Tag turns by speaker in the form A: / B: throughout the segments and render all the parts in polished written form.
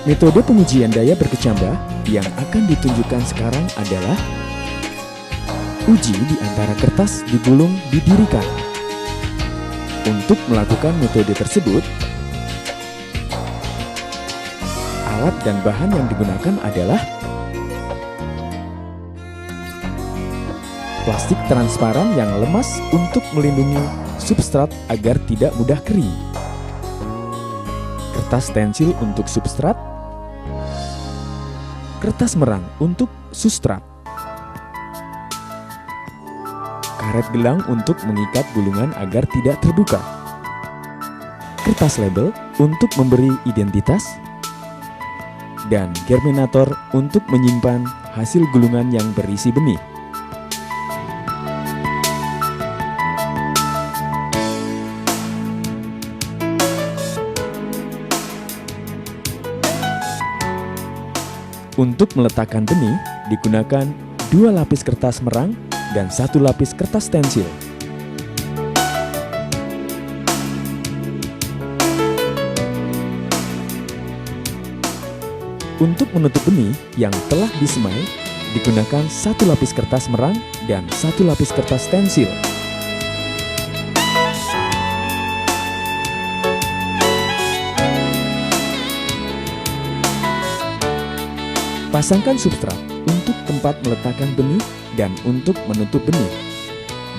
A: Metode pengujian daya berkecambah yang akan ditunjukkan sekarang adalah uji di antara kertas digulung didirikan. Untuk melakukan metode tersebut, alat dan bahan yang digunakan adalah plastik transparan yang lemas untuk melindungi substrat agar tidak mudah kering, kertas stensil untuk substrat, kertas merang untuk substrat, karet gelang untuk mengikat gulungan agar tidak terbuka, kertas label untuk memberi identitas, dan germinator untuk menyimpan hasil gulungan yang berisi benih. Untuk meletakkan benih, digunakan 2 lapis kertas merang dan 1 lapis kertas stensil. Untuk menutup benih yang telah disemai, digunakan 1 lapis kertas merang dan 1 lapis kertas stensil. Pasangkan substrat untuk tempat meletakkan benih dan untuk menutup benih.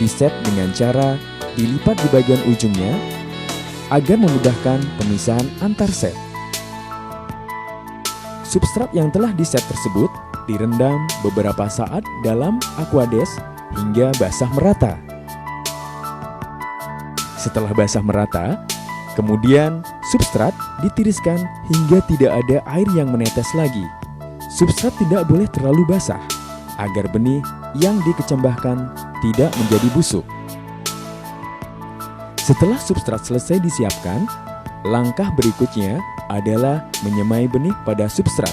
A: Diset dengan cara dilipat di bagian ujungnya agar memudahkan pemisahan antar set. Substrat yang telah diset tersebut direndam beberapa saat dalam aquades hingga basah merata. Setelah basah merata, kemudian substrat ditiriskan hingga tidak ada air yang menetes lagi. Substrat tidak boleh terlalu basah agar benih yang dikecambahkan tidak menjadi busuk. Setelah substrat selesai disiapkan, langkah berikutnya adalah menyemai benih pada substrat.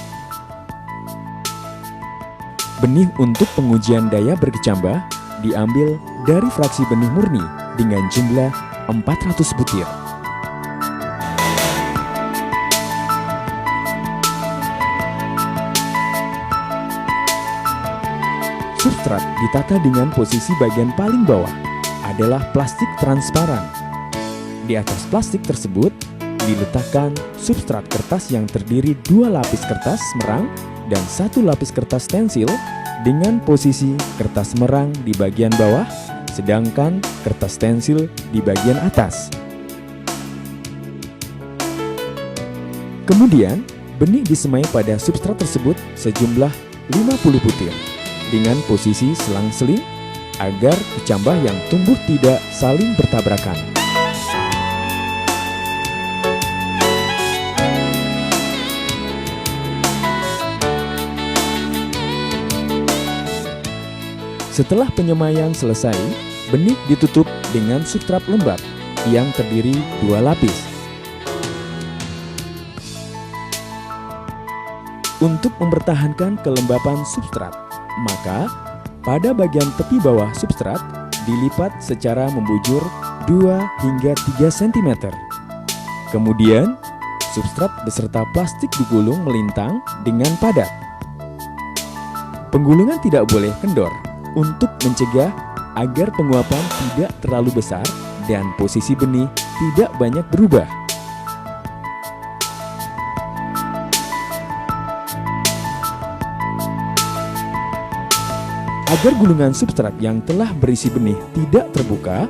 A: Benih untuk pengujian daya berkecambah diambil dari fraksi benih murni dengan jumlah 400 butir. Substrat ditata dengan posisi bagian paling bawah adalah plastik transparan. Di atas plastik tersebut diletakkan substrat kertas yang terdiri 2 lapis kertas merang dan 1 lapis kertas stensil dengan posisi kertas merang di bagian bawah, sedangkan kertas stensil di bagian atas. Kemudian, benih disemai pada substrat tersebut sejumlah 50 butir dengan posisi selang-seling agar kecambah yang tumbuh tidak saling bertabrakan. Setelah penyemaian selesai, benih ditutup dengan substrat lembab yang terdiri 2 lapis. Untuk mempertahankan kelembapan substrat, maka pada bagian tepi bawah substrat dilipat secara membujur 2 hingga 3 cm. Kemudian, substrat beserta plastik digulung melintang dengan padat. Penggulungan tidak boleh kendor untuk mencegah agar penguapan tidak terlalu besar dan posisi benih tidak banyak berubah. Agar gulungan substrat yang telah berisi benih tidak terbuka,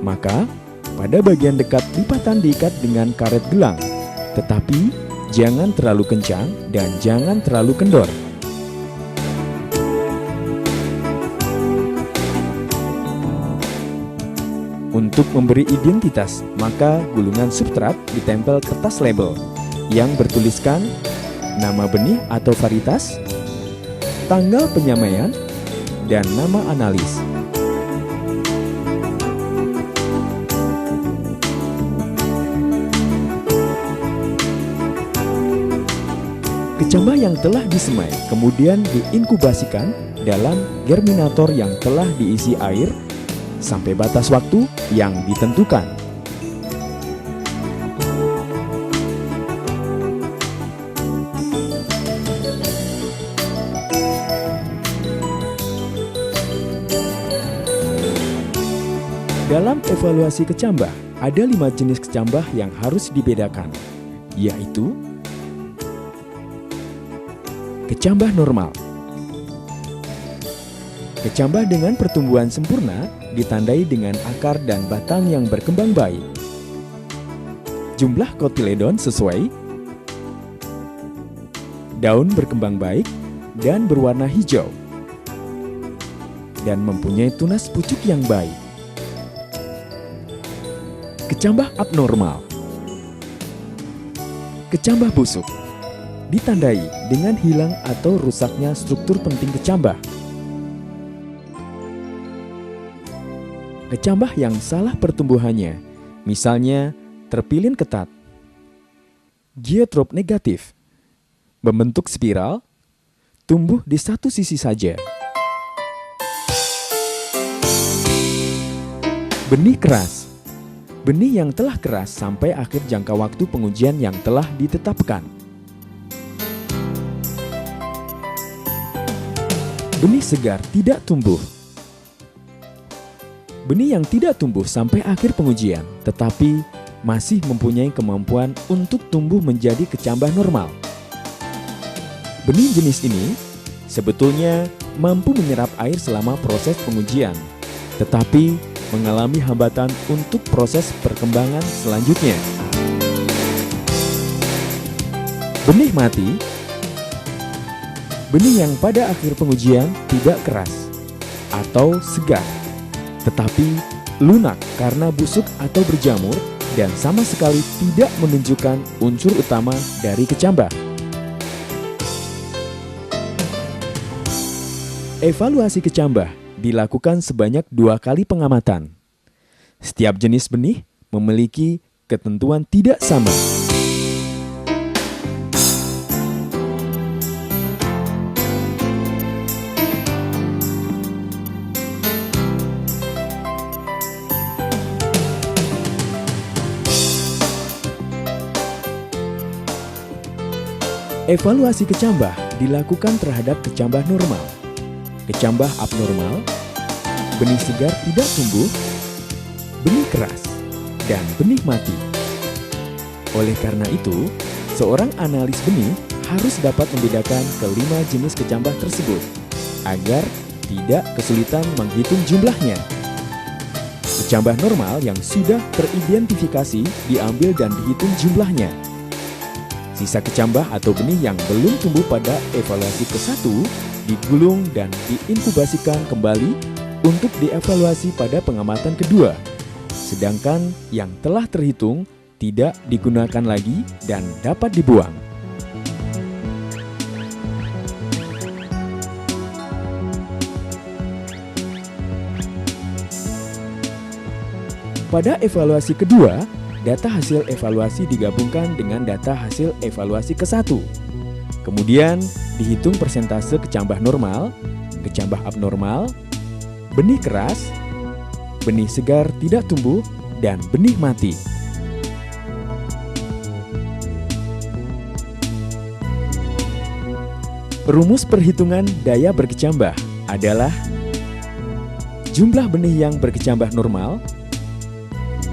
A: maka pada bagian dekat lipatan diikat dengan karet gelang, tetapi jangan terlalu kencang dan jangan terlalu kendor. Untuk memberi identitas, maka gulungan substrat ditempel kertas label yang bertuliskan nama benih atau varietas, tanggal penyamaian, dan nama analis. Kecambah yang telah disemai kemudian diinkubasikan dalam germinator yang telah diisi air sampai batas waktu yang ditentukan. Dalam evaluasi kecambah, ada 5 jenis kecambah yang harus dibedakan, yaitu kecambah normal. Kecambah dengan pertumbuhan sempurna ditandai dengan akar dan batang yang berkembang baik. Jumlah kotiledon sesuai, daun berkembang baik dan berwarna hijau, dan mempunyai tunas pucuk yang baik. Kecambah abnormal. Kecambah busuk ditandai dengan hilang atau rusaknya struktur penting kecambah. Kecambah yang salah pertumbuhannya, misalnya terpilin ketat, geotrop negatif, membentuk spiral, tumbuh di satu sisi saja. Benih keras. Benih yang telah keras sampai akhir jangka waktu pengujian yang telah ditetapkan. Benih segar tidak tumbuh. Benih yang tidak tumbuh sampai akhir pengujian, tetapi masih mempunyai kemampuan untuk tumbuh menjadi kecambah normal. Benih jenis ini sebetulnya mampu menyerap air selama proses pengujian, tetapi mengalami hambatan untuk proses perkembangan selanjutnya. Benih mati. Benih yang pada akhir pengujian tidak keras atau segar, tetapi lunak karena busuk atau berjamur dan sama sekali tidak menunjukkan unsur utama dari kecambah. Evaluasi kecambah dilakukan sebanyak 2 kali pengamatan. Setiap jenis benih memiliki ketentuan tidak sama. Evaluasi kecambah dilakukan terhadap kecambah normal, kecambah abnormal, benih segar tidak tumbuh, benih keras, dan benih mati. Oleh karena itu, seorang analis benih harus dapat membedakan ke-5 jenis kecambah tersebut agar tidak kesulitan menghitung jumlahnya. Kecambah normal yang sudah teridentifikasi diambil dan dihitung jumlahnya. Sisa kecambah atau benih yang belum tumbuh pada evaluasi ke-1 digulung dan diinkubasikan kembali untuk dievaluasi pada pengamatan kedua. Sedangkan yang telah terhitung tidak digunakan lagi dan dapat dibuang. Pada evaluasi kedua, data hasil evaluasi digabungkan dengan data hasil evaluasi ke-1. Kemudian dihitung persentase kecambah normal, kecambah abnormal, benih keras, benih segar tidak tumbuh, dan benih mati. Rumus perhitungan daya berkecambah adalah jumlah benih yang berkecambah normal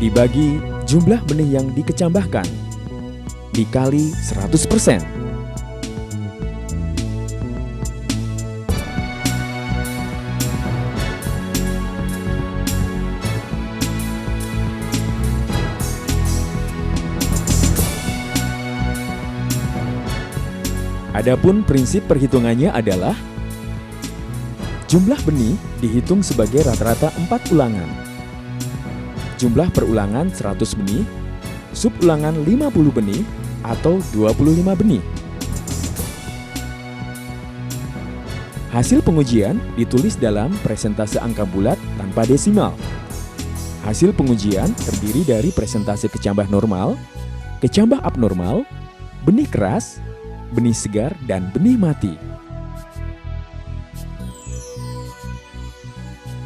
A: dibagi jumlah benih yang dikecambahkan dikali 100%. Adapun prinsip perhitungannya adalah jumlah benih dihitung sebagai rata-rata 4 ulangan. Jumlah per ulangan 100 benih, sub ulangan 50 benih, atau 25 benih. Hasil pengujian ditulis dalam presentase angka bulat tanpa desimal. Hasil pengujian terdiri dari presentase kecambah normal, kecambah abnormal, benih keras, benih segar, dan benih mati.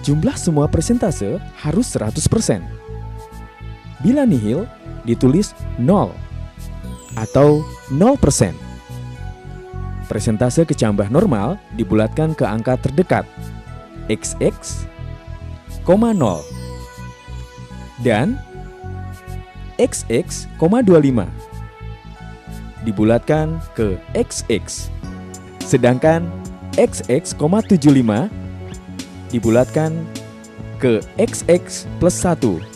A: Jumlah semua persentase harus 100%. Bila nihil, ditulis 0 atau 0%. Persentase kecambah normal dibulatkan ke angka terdekat, XX, 0, dan XX,25 dibulatkan ke XX. Sedangkan XX,75 dibulatkan ke XX plus 1.